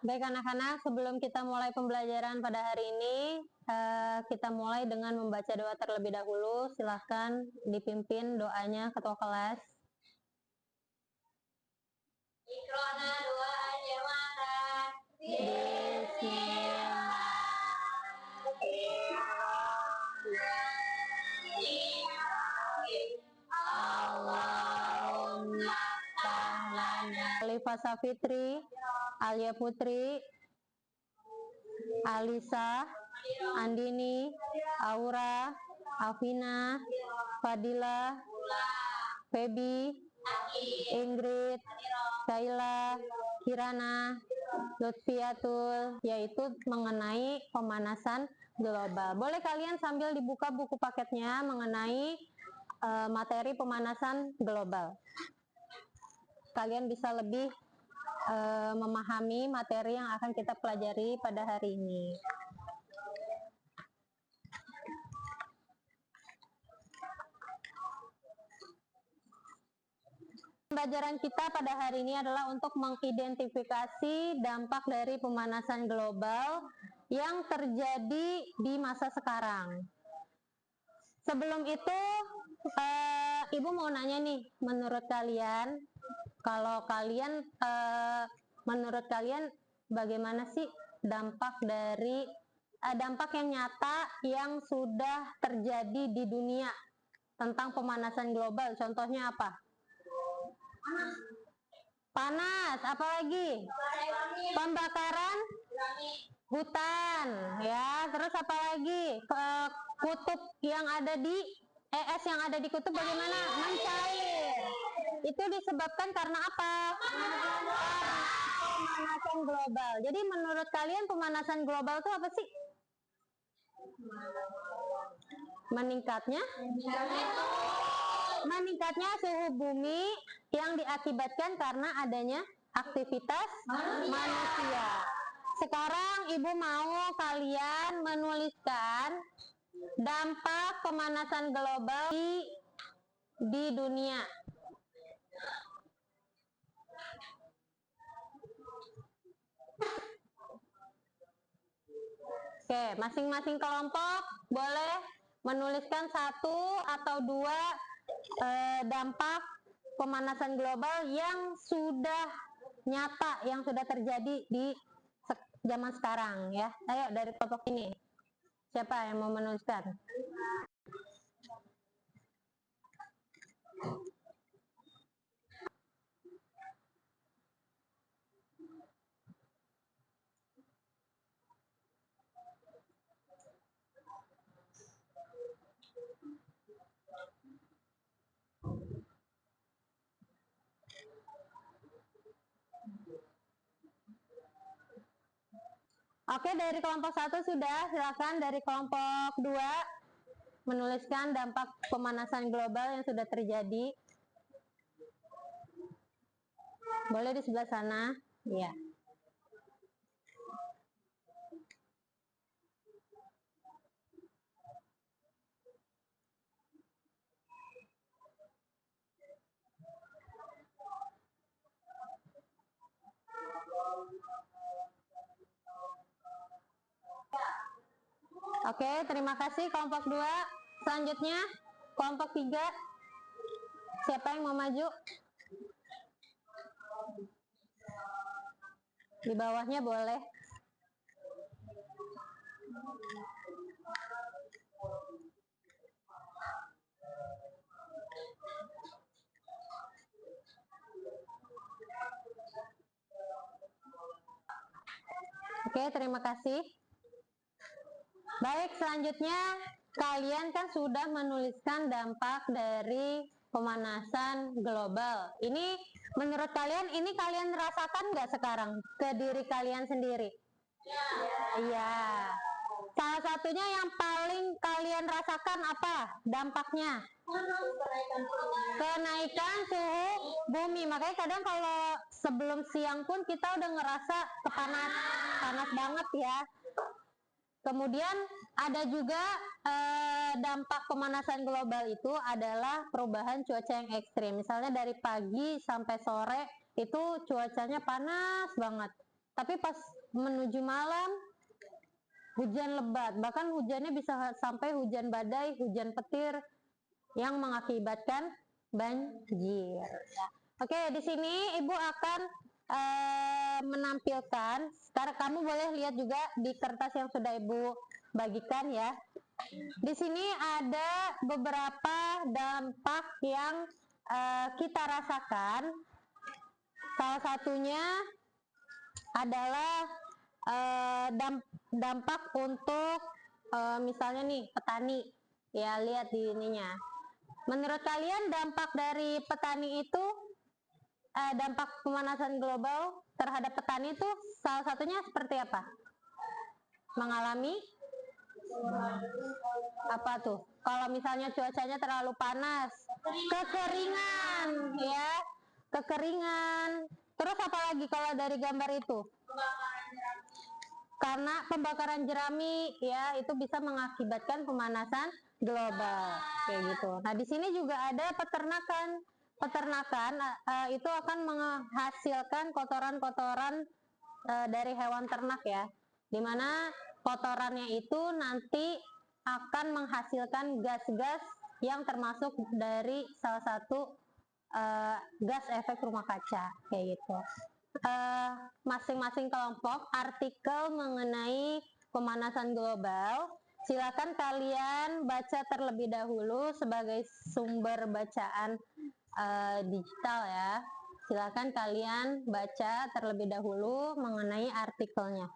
Baik anak-anak, sebelum kita mulai pembelajaran pada hari ini, kita mulai dengan membaca doa terlebih dahulu. Silahkan dipimpin doanya ketua kelas. Ikrona doa jamaatan. Allahumma Alifah Safitri, Alia Putri, Alisa, Andini, Aura, Afina, Fadila, Febi, Ingrid, Kaila, Kirana, Lutfiatul, yaitu mengenai pemanasan global. Boleh kalian sambil dibuka buku paketnya mengenai materi pemanasan global. Kalian bisa lebih memahami materi yang akan kita pelajari pada hari ini. Pembelajaran kita pada hari ini adalah untuk mengidentifikasi dampak dari pemanasan global yang terjadi di masa sekarang. Sebelum itu, Ibu mau nanya nih, menurut kalian, menurut kalian bagaimana sih dampak dari dampak yang nyata yang sudah terjadi di dunia tentang pemanasan global? Contohnya apa? Panas, apalagi? Pembakaran hutan, ya. Terus apalagi? Kutub yang ada di es yang ada di kutub bagaimana? Mencair. Itu disebabkan karena apa? Pemanasan global. Jadi menurut kalian pemanasan global itu apa sih? Meningkatnya suhu bumi yang diakibatkan karena adanya aktivitas manusia. Sekarang Ibu mau kalian menuliskan dampak pemanasan global di dunia. Oke, masing-masing kelompok boleh menuliskan 1 atau 2 dampak pemanasan global yang sudah nyata, yang sudah terjadi di zaman sekarang, ya. Ayo dari kelompok ini, siapa yang mau menuliskan? Oke, dari kelompok 1 sudah. Silakan dari kelompok 2 menuliskan dampak pemanasan global yang sudah terjadi. Boleh di sebelah sana. Iya. Oke, terima kasih kelompok 2. Selanjutnya kelompok 3. Siapa yang mau maju? Di bawahnya boleh. Oke, terima kasih. Baik, selanjutnya kalian kan sudah menuliskan dampak dari pemanasan global. Ini menurut kalian, ini kalian rasakan nggak sekarang ke diri kalian sendiri? Iya. Salah satunya yang paling kalian rasakan apa dampaknya? Kenaikan suhu bumi. Makanya kadang kalau sebelum siang pun kita udah ngerasa panas banget ya. Kemudian ada juga dampak pemanasan global itu adalah perubahan cuaca yang ekstrim. Misalnya dari pagi sampai sore itu cuacanya panas banget. tapi pas menuju malam hujan lebat, bahkan hujannya bisa sampai hujan badai, hujan petir yang mengakibatkan banjir. Oke, di sini Ibu akan menampilkan. Sekarang kamu boleh lihat juga di kertas yang sudah Ibu bagikan ya. Di sini ada beberapa dampak yang kita rasakan. Salah satunya adalah dampak untuk misalnya nih petani. Ya, lihat di ininya. Menurut kalian dampak dari petani itu, dampak pemanasan global terhadap petani itu salah satunya seperti apa? Mengalami apa tuh? Kalau misalnya cuacanya terlalu panas, kekeringan, ya, kekeringan. Terus apa lagi kalau dari gambar itu? Karena pembakaran jerami, ya, itu bisa mengakibatkan pemanasan global, kayak gitu. Nah, di sini juga ada peternakan. Peternakan itu akan menghasilkan kotoran-kotoran dari hewan ternak ya, dimana kotorannya itu nanti akan menghasilkan gas-gas yang termasuk dari salah satu gas efek rumah kaca, kayak gitu. Masing-masing kelompok artikel mengenai pemanasan global, silakan kalian baca terlebih dahulu sebagai sumber bacaan digital ya. Silakan kalian baca terlebih dahulu mengenai artikelnya.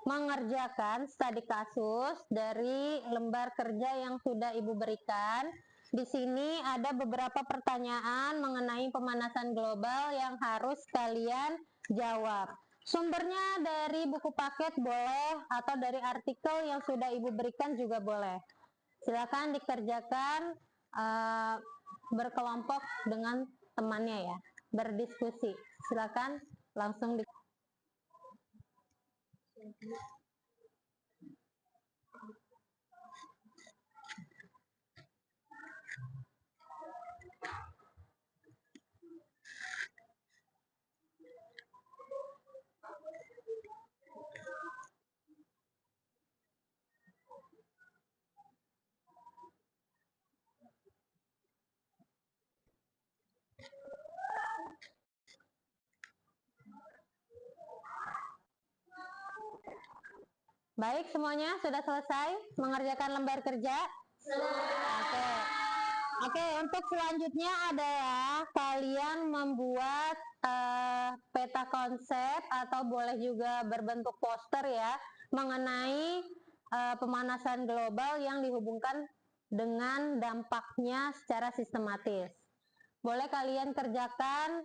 Mengerjakan studi kasus dari lembar kerja yang sudah Ibu berikan. Di sini ada beberapa pertanyaan mengenai pemanasan global yang harus kalian jawab. Sumbernya dari buku paket boleh, atau dari artikel yang sudah Ibu berikan juga boleh. Silakan dikerjakan berkelompok dengan temannya ya, berdiskusi. Silakan langsung di Baik, semuanya sudah selesai mengerjakan lembar kerja? Oke. Oke, untuk selanjutnya adalah kalian membuat peta konsep atau boleh juga berbentuk poster ya, mengenai pemanasan global yang dihubungkan dengan dampaknya secara sistematis. Boleh kalian kerjakan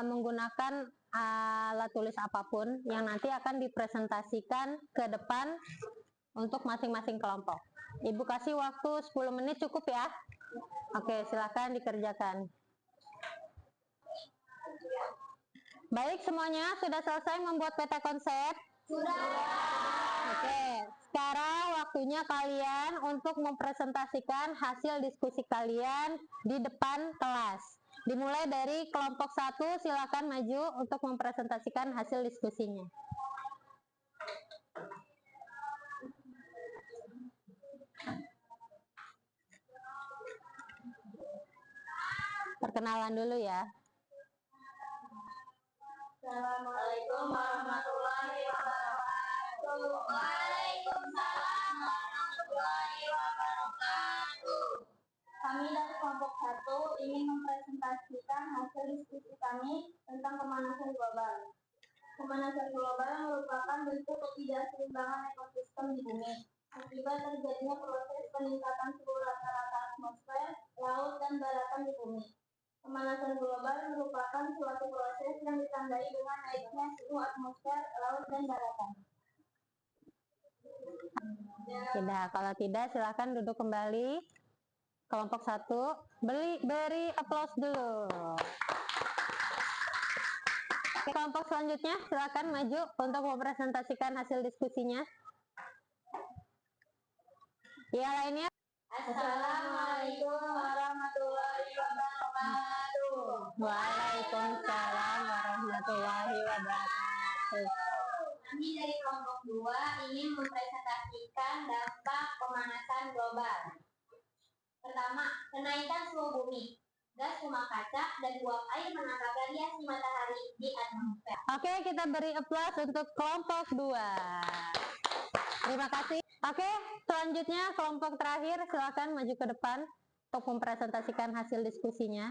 menggunakan alat tulis apapun yang nanti akan dipresentasikan ke depan untuk masing-masing kelompok. Ibu kasih waktu 10 menit cukup ya? Oke, silakan dikerjakan. Baik, semuanya sudah selesai membuat peta konsep? Sudah. Oke, sekarang waktunya kalian untuk mempresentasikan hasil diskusi kalian di depan kelas. Dimulai dari kelompok 1, silakan maju untuk mempresentasikan hasil diskusinya. Perkenalan dulu ya. Assalamualaikum warahmatullahi wabarakatuh. Waalaikumsalam warahmatullahi wabarakatuh. Kami dari kelompok 1 ingin mempresentasikan hasil diskusi kami tentang pemanasan global. Pemanasan global merupakan bentuk ketidakseimbangan ekosistem di bumi akibat terjadinya proses peningkatan suhu rata-rata atmosfer, laut, dan daratan di bumi. Pemanasan global merupakan suatu proses yang ditandai dengan naiknya suhu atmosfer, laut, dan daratan. Tidak, kalau tidak silakan duduk kembali. Kelompok 1, beri aplaus dulu. Kelompok selanjutnya silakan maju untuk mempresentasikan hasil diskusinya. Ya, lainnya. Assalamualaikum warahmatullahi wabarakatuh. Waalaikumsalam warahmatullahi warahmatullahi wabarakatuh. Kami dari kelompok 2 ingin mempresentasikan dampak pemanasan global. Pertama, kenaikan suhu bumi. Gas rumah kaca dan uap air menangkap radiasi matahari di atmosfer. Oke, kita beri aplaus untuk kelompok 2. Terima kasih. Oke, selanjutnya kelompok terakhir, silakan maju ke depan untuk mempresentasikan hasil diskusinya.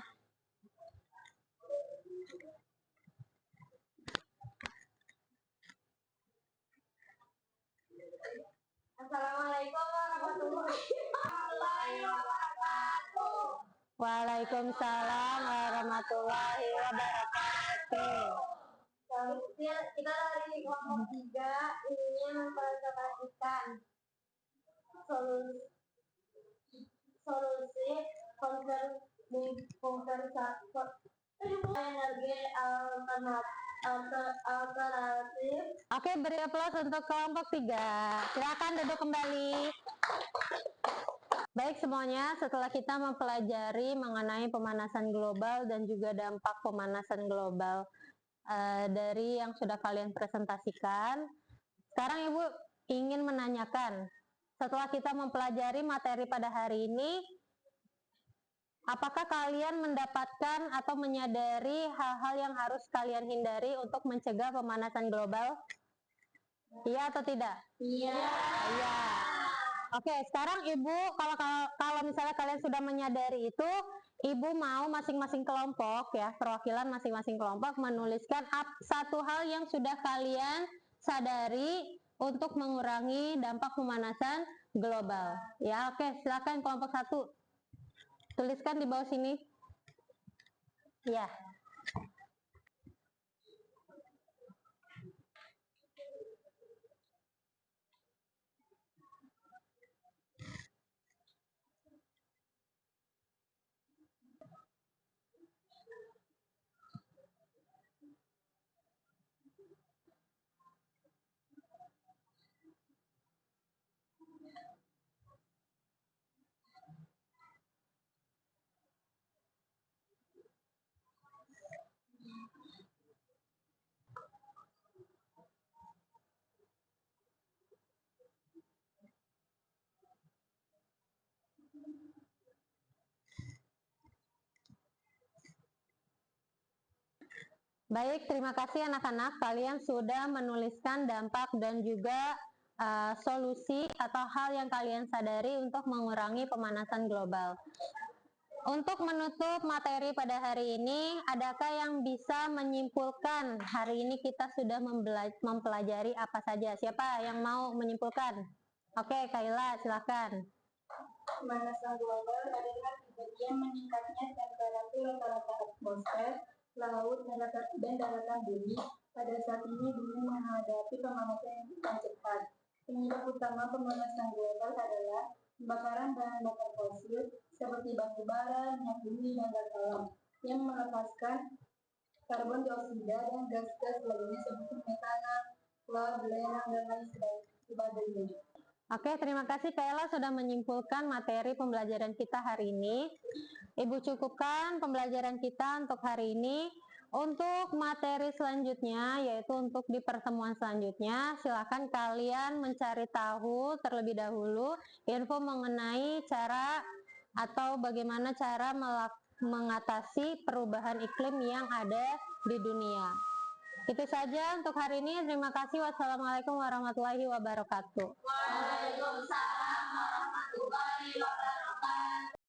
Assalamualaikum warahmatullahi wabarakatuh. Waalaikumsalam warahmatullahi wabarakatuh. Kita dari kelompok 3 ingin mempresentasikan solusi energi alternatif. Oke, beri aplaus untuk kelompok 3. Silakan duduk kembali. Baik semuanya, setelah kita mempelajari mengenai pemanasan global dan juga dampak pemanasan global dari yang sudah kalian presentasikan, sekarang Ibu ingin menanyakan, setelah kita mempelajari materi pada hari ini, apakah kalian mendapatkan atau menyadari hal-hal yang harus kalian hindari untuk mencegah pemanasan global? Iya atau tidak? Iya. Iya. Oke, sekarang Ibu, kalau misalnya kalian sudah menyadari itu, Ibu mau masing-masing kelompok ya, perwakilan masing-masing kelompok menuliskan satu hal yang sudah kalian sadari untuk mengurangi dampak pemanasan global. Ya, oke, silakan kelompok 1. Tuliskan di bawah sini. Ya. Baik, terima kasih anak-anak. Kalian sudah menuliskan dampak dan juga solusi atau hal yang kalian sadari untuk mengurangi pemanasan global. Untuk menutup materi pada hari ini, adakah yang bisa menyimpulkan hari ini kita sudah mempelajari apa saja? Siapa yang mau menyimpulkan? Oke, Kaila, silakan. Pemanasan global adalah kejadian meningkatnya temperatur rata-rata atmosfer, laut, dan daratan bumi. Pada saat ini bumi menghadapi pemanasan yang cepat. Penyebab utama pemanasan global adalah pembakaran bahan bakar fosil seperti batu bara, minyak bumi, dan gas alam yang melepaskan karbon dioksida dan gas-gas lainnya seperti metana, fluor, belerang, dan lain sebagainya. Oke, terima kasih Kaila sudah menyimpulkan materi pembelajaran kita hari ini. Ibu cukupkan pembelajaran kita untuk hari ini. Untuk materi selanjutnya, yaitu untuk di pertemuan selanjutnya, silakan kalian mencari tahu terlebih dahulu info mengenai cara atau bagaimana cara mengatasi perubahan iklim yang ada di dunia. Itu saja untuk hari ini. Terima kasih. Wassalamualaikum warahmatullahi wabarakatuh. Waalaikumsalam warahmatullahi wabarakatuh.